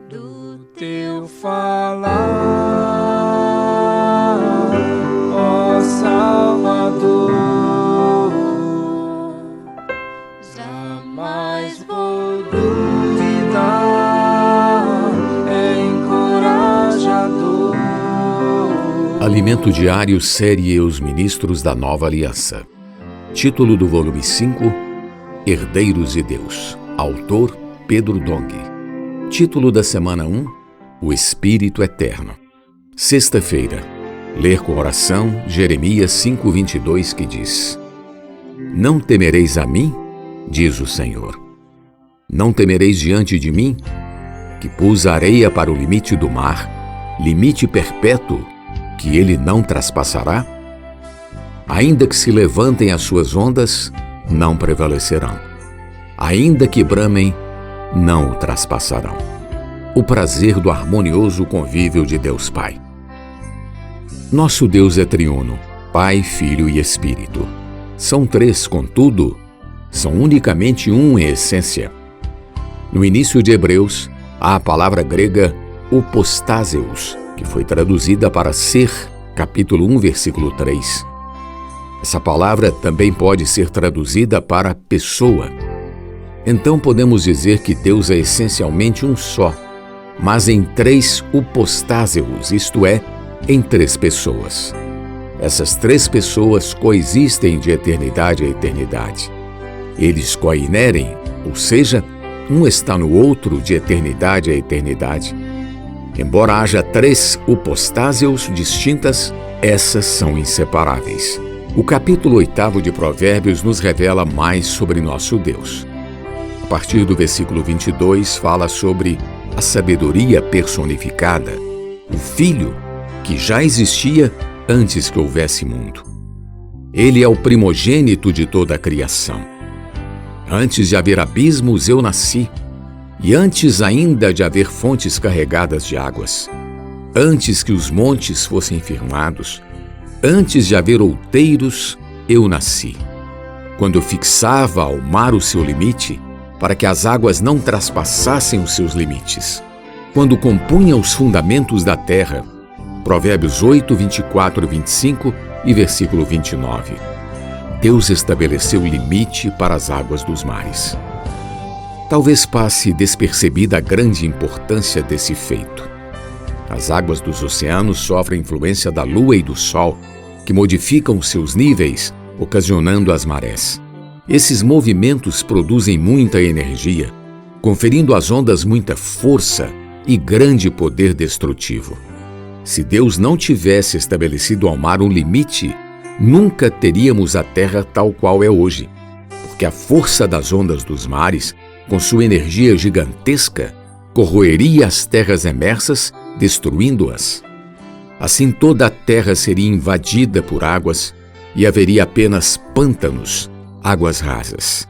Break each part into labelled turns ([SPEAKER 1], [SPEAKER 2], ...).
[SPEAKER 1] Do teu falar, ó Salvador, jamais vou duvidar, é encorajador.
[SPEAKER 2] Alimento Diário, série Os Ministros da Nova Aliança. Título do volume 5, Herdeiros de Deus. Autor, Pedro Dong. Título da semana 1, O Espírito Eterno. Sexta-feira, ler com oração Jeremias 5:22, que diz: Não temereis a mim, diz o Senhor. Não temereis diante de mim, que pus a areia para o limite do mar, limite perpétuo, que ele não traspassará? Ainda que se levantem as suas ondas, não prevalecerão. Ainda que bramem, não o traspassarão. O prazer do harmonioso convívio de Deus Pai. Nosso Deus é triuno, Pai, Filho e Espírito. São três, contudo, são unicamente um em essência. No início de Hebreus, há a palavra grega hypostaseus, que foi traduzida para ser, capítulo 1, versículo 3. Essa palavra também pode ser traduzida para pessoa. Então podemos dizer que Deus é essencialmente um só, mas em três hypostaseus, isto é, em três pessoas. Essas três pessoas coexistem de eternidade a eternidade. Eles coinerem, ou seja, um está no outro de eternidade a eternidade. Embora haja três hypostaseus distintas, essas são inseparáveis. O capítulo 8 de Provérbios nos revela mais sobre nosso Deus. A partir do versículo 22, fala sobre a sabedoria personificada, o Filho que já existia antes que houvesse mundo. Ele é o primogênito de toda a criação. Antes de haver abismos, eu nasci, e antes ainda de haver fontes carregadas de águas, antes que os montes fossem firmados, antes de haver outeiros, eu nasci. Quando fixava ao mar o seu limite, para que as águas não traspassassem os seus limites. Quando compunha os fundamentos da terra. Provérbios 8, 24 e 25 e versículo 29. Deus estabeleceu limite para as águas dos mares. Talvez passe despercebida a grande importância desse feito. As águas dos oceanos sofrem influência da lua e do sol, que modificam seus níveis, ocasionando as marés. Esses movimentos produzem muita energia, conferindo às ondas muita força e grande poder destrutivo. Se Deus não tivesse estabelecido ao mar um limite, nunca teríamos a terra tal qual é hoje, porque a força das ondas dos mares, com sua energia gigantesca, corroeria as terras emersas, destruindo-as. Assim toda a terra seria invadida por águas e haveria apenas pântanos, águas rasas.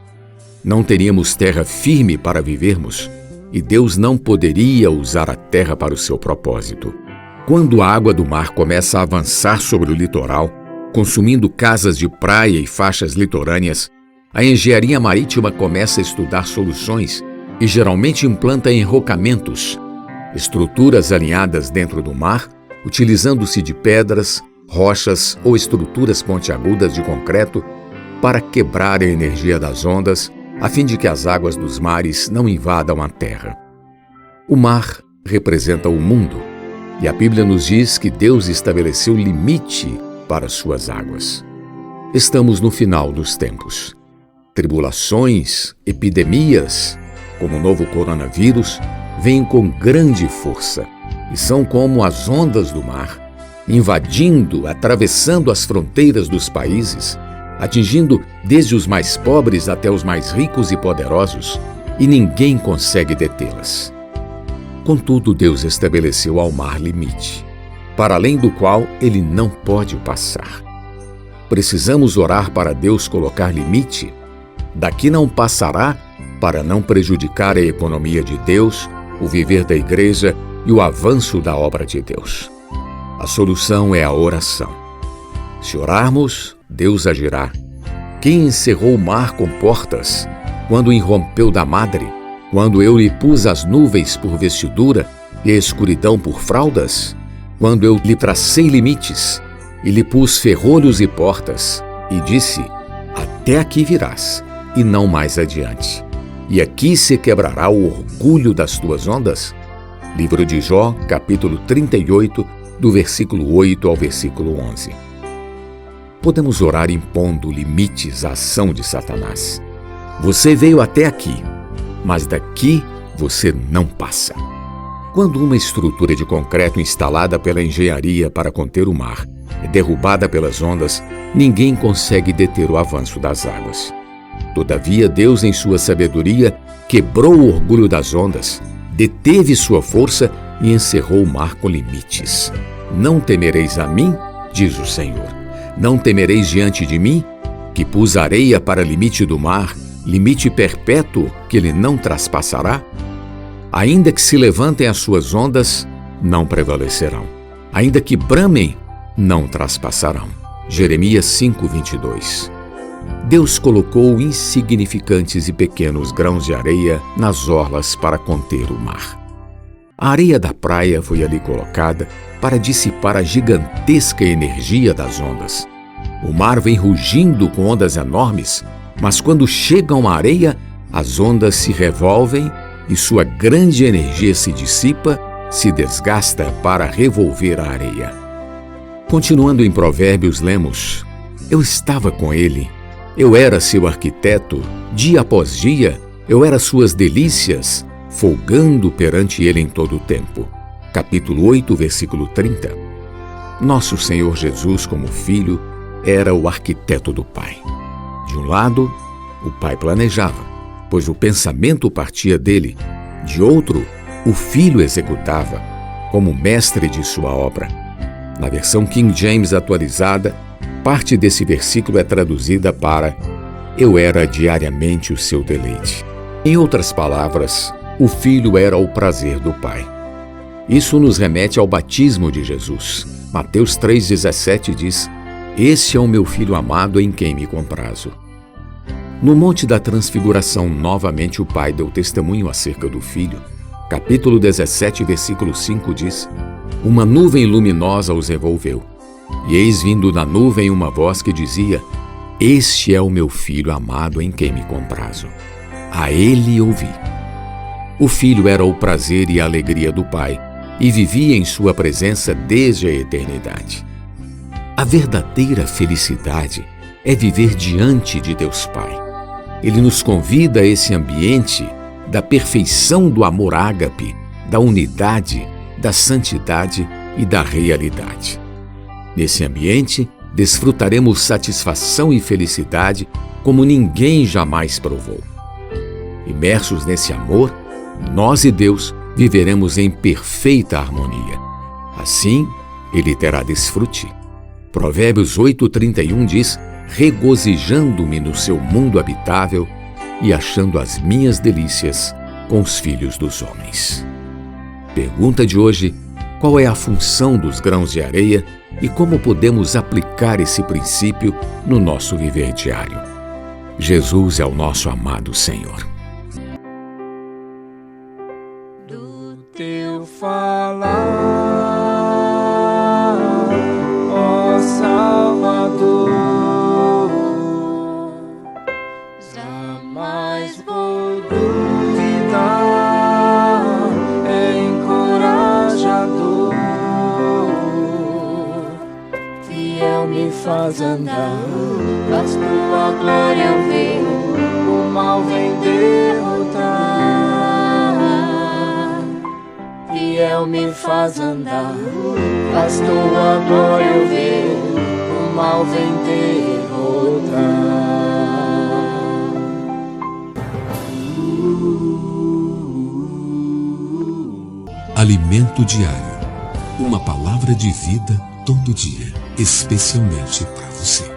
[SPEAKER 2] Não teríamos terra firme para vivermos, e Deus não poderia usar a terra para o seu propósito. Quando a água do mar começa a avançar sobre o litoral, consumindo casas de praia e faixas litorâneas, a engenharia marítima começa a estudar soluções e geralmente implanta enrocamentos, estruturas alinhadas dentro do mar, utilizando-se de pedras, rochas ou estruturas pontiagudas de concreto para quebrar a energia das ondas, a fim de que as águas dos mares não invadam a terra. O mar representa o mundo, e a Bíblia nos diz que Deus estabeleceu limite para suas águas. Estamos no final dos tempos. Tribulações, epidemias, como o novo coronavírus, vêm com grande força e são como as ondas do mar, invadindo, atravessando as fronteiras dos países, atingindo desde os mais pobres até os mais ricos e poderosos, e ninguém consegue detê-las. Contudo, Deus estabeleceu ao mar limite, para além do qual ele não pode passar. Precisamos orar para Deus colocar limite. Daqui não passará, para não prejudicar a economia de Deus, o viver da igreja e o avanço da obra de Deus. A solução é a oração. Se orarmos, Deus agirá. Quem encerrou o mar com portas, quando o irrompeu da madre, quando eu lhe pus as nuvens por vestidura e a escuridão por fraldas, quando eu lhe tracei limites e lhe pus ferrolhos e portas, e disse: até aqui virás, e não mais adiante. E aqui se quebrará o orgulho das tuas ondas? Livro de Jó, capítulo 38, do versículo 8 ao versículo 11. Podemos orar impondo limites à ação de Satanás. Você veio até aqui, mas daqui você não passa. Quando uma estrutura de concreto instalada pela engenharia para conter o mar é derrubada pelas ondas, ninguém consegue deter o avanço das águas. Todavia, Deus, em sua sabedoria, quebrou o orgulho das ondas, deteve sua força e encerrou o mar com limites. Não temereis a mim, diz o Senhor. Não temereis diante de mim, que pus areia para limite do mar, limite perpétuo que ele não traspassará? Ainda que se levantem as suas ondas, não prevalecerão. Ainda que bramem, não traspassarão. Jeremias 5:22. Deus colocou insignificantes e pequenos grãos de areia nas orlas para conter o mar. A areia da praia foi ali colocada para dissipar a gigantesca energia das ondas. O mar vem rugindo com ondas enormes, mas quando chegam à areia, as ondas se revolvem e sua grande energia se dissipa, se desgasta para revolver a areia. Continuando em Provérbios, lemos: eu estava com ele, eu era seu arquiteto, dia após dia, eu era suas delícias, folgando perante ele em todo o tempo. Capítulo 8, versículo 30. Nosso Senhor Jesus, como Filho, era o arquiteto do Pai. De um lado, o Pai planejava, pois o pensamento partia dele. De outro, o Filho executava, como mestre de sua obra. Na versão King James atualizada, parte desse versículo é traduzida para: eu era diariamente o seu deleite. Em outras palavras, o Filho era o prazer do Pai. Isso nos remete ao batismo de Jesus. Mateus 3,17 diz: este é o meu Filho amado em quem me comprazo. No Monte da Transfiguração, novamente o Pai deu testemunho acerca do Filho. Capítulo 17, versículo 5 diz: uma nuvem luminosa os envolveu. E eis vindo da nuvem uma voz que dizia: este é o meu Filho amado em quem me comprazo. A ele ouvi. O Filho era o prazer e a alegria do Pai, e vivia em sua presença desde a eternidade. A verdadeira felicidade é viver diante de Deus Pai. Ele nos convida a esse ambiente da perfeição do amor ágape, da unidade, da santidade e da realidade. Nesse ambiente, desfrutaremos satisfação e felicidade como ninguém jamais provou. Imersos nesse amor, nós e Deus viveremos em perfeita harmonia. Assim, ele terá desfrute. Provérbios 8:31 diz: regozijando-me no seu mundo habitável e achando as minhas delícias com os filhos dos homens. Pergunta de hoje: qual é a função dos grãos de areia e como podemos aplicar esse princípio no nosso viver diário? Jesus é o nosso amado Senhor.
[SPEAKER 1] Do teu falar, ó Salvador, jamais vou duvidar, é encorajador, fiel me faz andar, faz tua glória eu ver, o mal vem derrotar. Fiel me faz andar, faz tua glória eu ver, o mal vem derrotar.
[SPEAKER 3] Alimento diário. Uma palavra de vida todo dia, especialmente para você.